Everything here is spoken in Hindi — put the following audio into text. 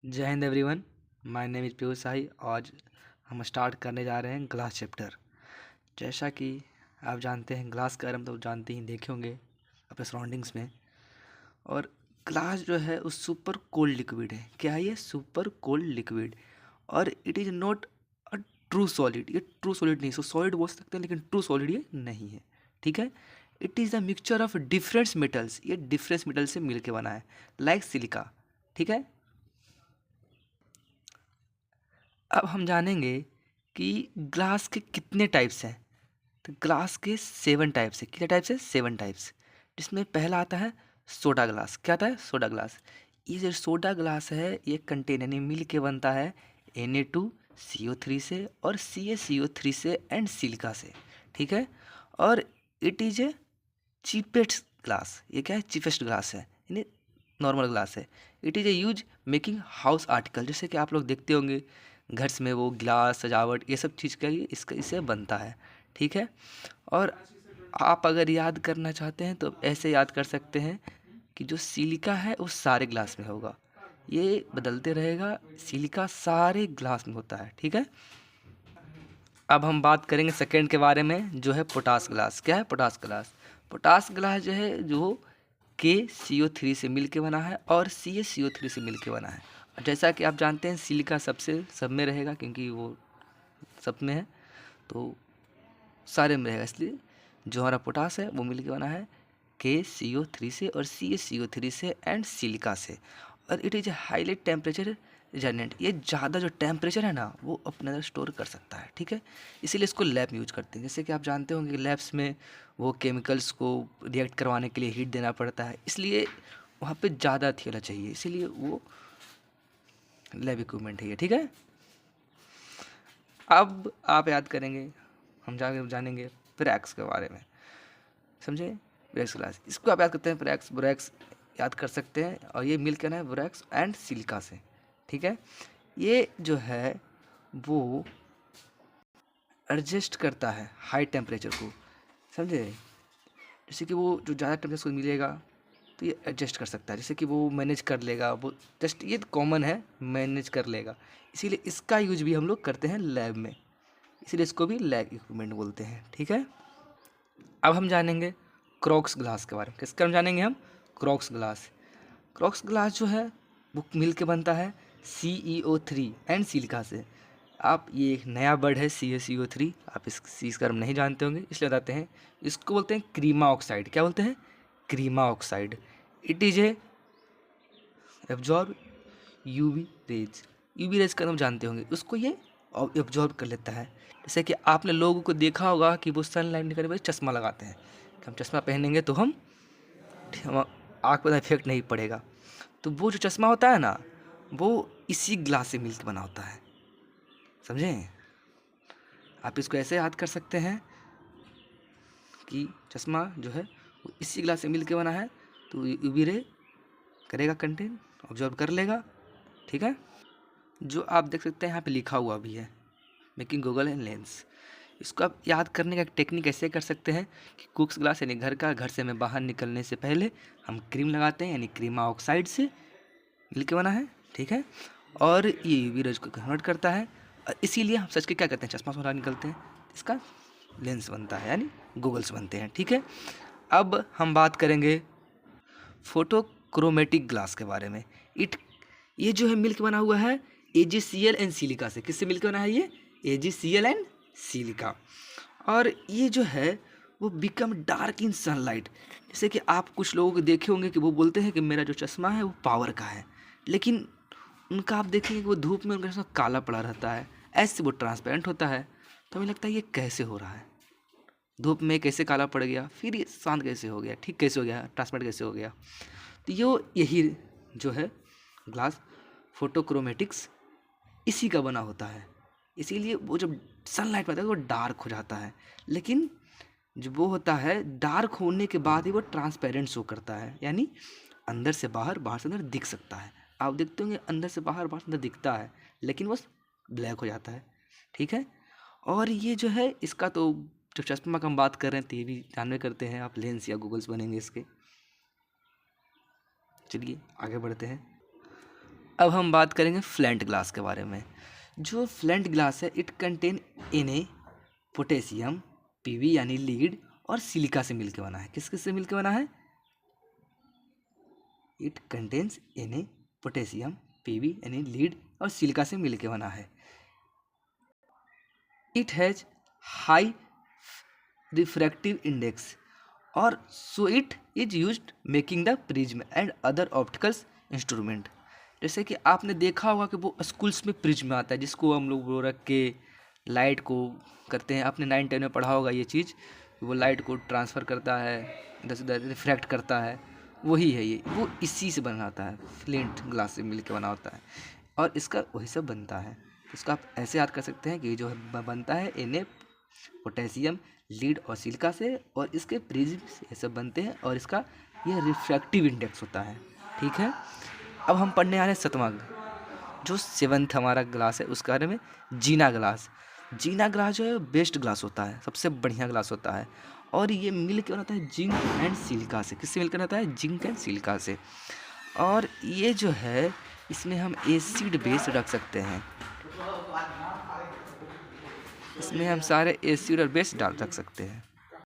जय Hind everyone. My name is Piyush Sahi. आज हम स्टार्ट करने जा रहे हैं ग्लास चैप्टर। जैसा कि आप जानते हैं ग्लास का हम तो जानते ही देखे होंगे अपने सराउंडिंग्स में। और ग्लास जो है वो सुपर कोल्ड लिक्विड है। क्या है ये? Super cold liquid. और it is not a true solid. ये ट्रू सॉलिड नहीं, सॉलिड बोल सकते हैं लेकिन ट्रू सॉलिड ये नहीं है। ठीक है। It is the mixture of different metals. ये डिफरेंट मेटल से मिल के बना है, लाइक सिलिका। ठीक है। अब हम जानेंगे कि ग्लास के कितने टाइप्स हैं। तो ग्लास के 7 टाइप्स हैं। कितने टाइप्स हैं? 7 टाइप्स। जिसमें पहला आता है सोडा ग्लास। क्या आता है? Soda glass. ये जो सोडा ग्लास है ये कंटेन यानी मिल के बनता है Na2CO3 से और CaCO3 से एंड सिलिका से। ठीक है। और it is A cheapest glass. ये क्या है? चीपेस्ट ग्लास है, यानी नॉर्मल ग्लास है। It is a use making house article. जैसे कि आप लोग देखते होंगे घर में वो गिलास सजावट ये सब चीज़ का ये इसका इससे बनता है। ठीक है। और आप अगर याद करना चाहते हैं तो ऐसे याद कर सकते हैं कि जो सिलिका है वो सारे ग्लास में होगा, ये बदलते रहेगा। सिलिका सारे ग्लास में होता है। ठीक है। अब हम बात करेंगे सेकंड के बारे में, जो है पोटास ग्लास। क्या है? Potash glass. पोटास ग्लास जो है जो KCO3 से मिल के बना है और CaCO3 से मिल के बना है। और जैसा कि आप जानते हैं सिलिका सबसे सब में रहेगा क्योंकि वो सब में है, तो सारे में रहेगा। इसलिए जो हमारा पोटास है वो मिल के बना है KCO3 से और CaCO3 से एंड सिलिका से। और it is highly temperature resistant. ये ज़्यादा जो टेम्परेचर है ना वो अपने अंदर स्टोर कर सकता है। ठीक है। इसीलिए इसको लैब में यूज करते हैं। जैसे कि आप जानते होंगे कि लैब्स में वो केमिकल्स को रिएक्ट करवाने के लिए हीट देना पड़ता है, इसलिए वहाँ पे ज़्यादा थीला चाहिए, इसीलिए वो लैब इक्विपमेंट है ये। ठीक है। अब आप याद करेंगे, हम जानेंगे प्रैक्स के बारे में। समझे? ब्रेक्स क्लास, इसको आप याद करते हैं प्रैक्स ब्रैक्स याद कर सकते हैं। और ये मिल के ना है ब्रैक्स एंड सिलिका से। ठीक है। ये जो है वो एडजस्ट करता है हाई टेम्परेचर को। समझे? जैसे कि वो जो ज़्यादा टेम्परेचर को मिलेगा तो ये एडजस्ट कर सकता है, जैसे कि वो मैनेज कर लेगा। वो जस्ट ये कॉमन है, मैनेज कर लेगा। इसीलिए इसका यूज भी हम लोग करते हैं लैब में, इसीलिए इसको भी लैब इक्विपमेंट बोलते हैं। ठीक है। अब हम जानेंगे क्रॉक्स ग्लास के बारे में। किसका हम जानेंगे? हम क्रॉक्स ग्लास। क्रॉक्स ग्लास जो है वो मिल के बनता है CEO3 एंड सिलिका से। आप ये एक नया वर्ड है CaCO3, आप इस चीज़ का नहीं जानते होंगे इसलिए बताते हैं। इसको बोलते हैं क्रीमा ऑक्साइड। क्या बोलते हैं? क्रीमा oxide. It is a absorb UV rays. UV rays का हम जानते होंगे, उसको ये एब्जॉर्ब कर लेता है। जैसे कि आपने लोगों को देखा होगा कि वो सनलाइट निकलने पर चश्मा लगाते हैं कि हम चश्मा पहनेंगे तो हम आँख पर इफेक्ट नहीं पड़ेगा। तो वो जो चश्मा होता है ना वो इसी ग्लास से मिलकर बना होता है। समझें? आप इसको ऐसे याद कर सकते हैं कि चश्मा जो है वो इसी ग्लास से मिल के बना है, तो यूवी रे करेगा कंटेन, ऑब्जर्व कर लेगा। ठीक है। जो आप देख सकते हैं यहाँ पे लिखा हुआ भी है मेकिंग गूगल एंड लेंस। इसको आप याद करने का एक टेक्निक ऐसे कर सकते हैं कि कुक्स ग्लास यानी घर से हमें बाहर निकलने से पहले हम क्रीम लगाते हैं, यानी क्रीमा ऑक्साइड से मिल के बना है। ठीक है। और ये यूवी रेज को कन्वर्ट करता है और इसीलिए हम सच के क्या करते हैं, चश्मा से बाहर निकलते हैं, इसका लेंस बनता है यानी गूगल्स बनते हैं। ठीक है। अब हम बात करेंगे फोटोक्रोमेटिक ग्लास के बारे में। इट ये जो है मिल के बना हुआ है AgCl एंड सिलिका से। किससे मिल के बना है ये? AgCl and silica. और ये जो है वो बिकम डार्क इन सनलाइट। जैसे कि आप कुछ लोगों को देखे होंगे कि वो बोलते हैं कि मेरा जो चश्मा है वो पावर का है, लेकिन उनका आप देखेंगे कि वो धूप में उनका चश्मा काला पड़ा रहता है, ऐसे वो ट्रांसपेरेंट होता है। तो हमें लगता है ये कैसे हो रहा है, धूप में कैसे काला पड़ गया, फिर ये शांत कैसे हो गया, ठीक कैसे हो गया, ट्रांसपेरेंट कैसे हो गया। तो यही जो है ग्लास फोटोक्रोमेटिक्स इसी का बना होता है। इसीलिए वो जब सनलाइट पाता है तो वो डार्क हो जाता है, लेकिन जो वो होता है डार्क होने के बाद ही वो ट्रांसपेरेंट शो करता है, यानी अंदर से बाहर, बाहर से अंदर दिख सकता है। आप देखते होंगे अंदर से बाहर, बाहर से अंदर दिखता है, लेकिन वो ब्लैक हो जाता है। ठीक है। और ये जो है इसका तो जब चश्मा का हम बात कर रहे हैं तो ये भी जानवे करते हैं आप, लेंस या गूगल्स बनेंगे इसके। चलिए आगे बढ़ते हैं। अब हम बात करेंगे फ्लैंट ग्लास के बारे में। जो फ्लैंट ग्लास है it contain Na, potassium, Pb यानी लीड और सिलिका से मिलकर बना है। किस किस से मिलकर बना है? It contains Na, potassium, Pb यानी लीड और सिलिका से मिलकर बना है। It has high refractive index और so it is used making the prism and other opticals instrument. जैसे कि आपने देखा होगा कि वो स्कूल्स में प्रिज्म आता है, जिसको हम लोग वो रख के लाइट को करते हैं। आपने 9-10 में पढ़ा होगा ये चीज़, वो लाइट को ट्रांसफ़र करता है, इधर से उधर रिफ्रैक्ट करता है। वही है ये, वो इसी से बना होता है, फ्लिंट ग्लास से मिल के बना होता है और इसका वही सब बनता है। तो इसका आप ऐसे याद कर सकते हैं कि ये जो बनता है Na, पोटेशियम, लीड और सिलिका से, और इसके प्रिज्म ये सब बनते हैं और इसका ये रिफ्रैक्टिव इंडेक्स होता है। ठीक है, अब हम पढ़ने आ रहे हैं 7वां, जो 7th हमारा ग्लास है उसके बारे में, जीना ग्लास। जीना ग्लास जो है बेस्ट ग्लास होता है, सबसे बढ़िया ग्लास होता है और ये मिल के बनाता है जिंक एंड सिलिका से। किससे मिलकर बनाता है? जिंक एंड सिलिका से। और ये जो है इसमें हम एसिड बेस रख सकते हैं, इसमें हम सारे एसिड और बेस डाल रख सकते हैं।